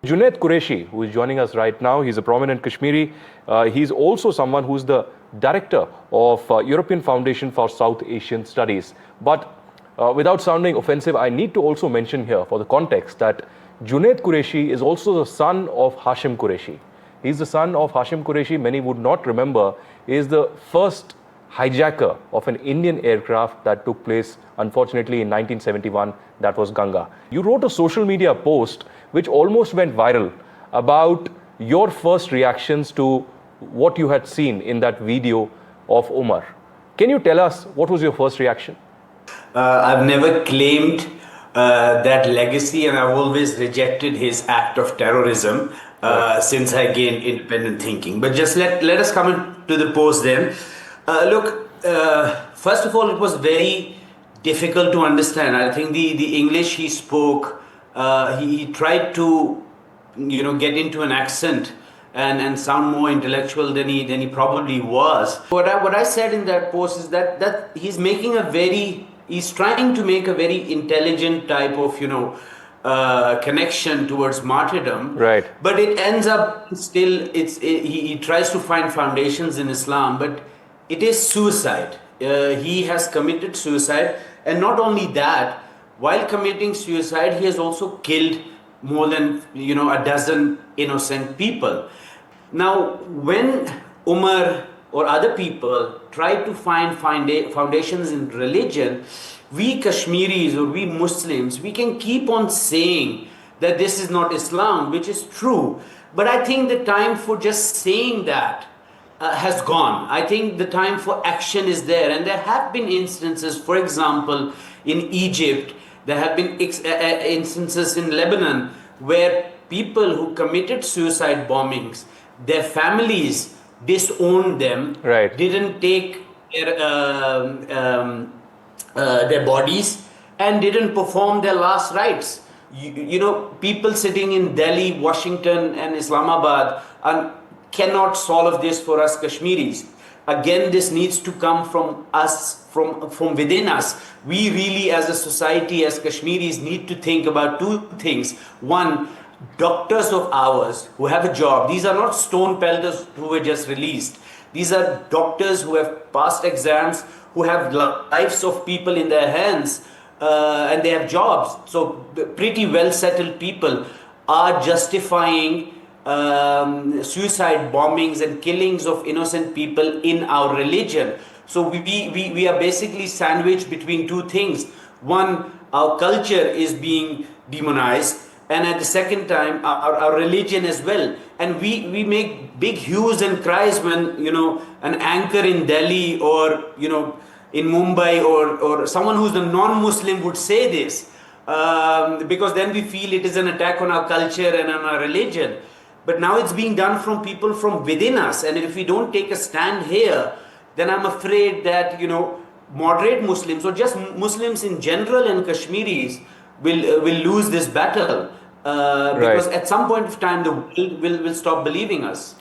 Junaid Qureshi, who is joining us right now, he's a prominent Kashmiri. He's also someone who's the director of European Foundation for South Asian Studies. But without sounding offensive, I need to also mention here for the context that Junaid Qureshi is also the son of Hashim Qureshi. He's the son of Hashim Qureshi. Many would not remember, he is the first hijacker of an Indian aircraft that took place, unfortunately, in 1971. That was Ganga. You wrote a social media post which almost went viral about your first reactions to what you had seen in that video of Umar. Can you tell us what was your first reaction? I've never claimed that legacy, and I've always rejected his act of terrorism since I gained independent thinking. But just let us come to the post then. Look, first of all, it was very difficult to understand. I think the English he spoke, he tried to, get into an accent and sound more intellectual than he probably was. What I said in that post is that he's trying to make a very intelligent type of, connection towards martyrdom. Right. But it ends up still, he tries to find foundations in Islam, but it is suicide. He has committed suicide, and not only that, while committing suicide, he has also killed more than a dozen innocent people. Now, when Umar or other people try to find foundations in religion, we Kashmiris or we Muslims, we can keep on saying that this is not Islam, which is true. But I think the time for just saying that has gone. I think the time for action is there. And there have been instances, for example, in Egypt, there have been instances in Lebanon where people who committed suicide bombings, their families disowned them, right, didn't take their bodies and didn't perform their last rites. People sitting in Delhi, Washington and Islamabad cannot solve this for us Kashmiris. Again, this needs to come from us, from within us. We really, as a society, as Kashmiris, need to think about two things. One, doctors of ours who have a job. These are not stone pelters who were just released. These are doctors who have passed exams, who have lives of people in their hands, and they have jobs. So pretty well settled people are justifying suicide bombings and killings of innocent people in our religion. So we are basically sandwiched between two things. One, our culture is being demonized, and at the second time our religion as well. And we make big hues and cries when an anchor in Delhi or in Mumbai or someone who's a non-Muslim would say this, because then we feel it is an attack on our culture and on our religion. But now it's being done from people from within us. And if we don't take a stand here, then I'm afraid that, moderate Muslims or just Muslims in general and Kashmiris will lose this battle. Because at some point of time, the world will stop believing us.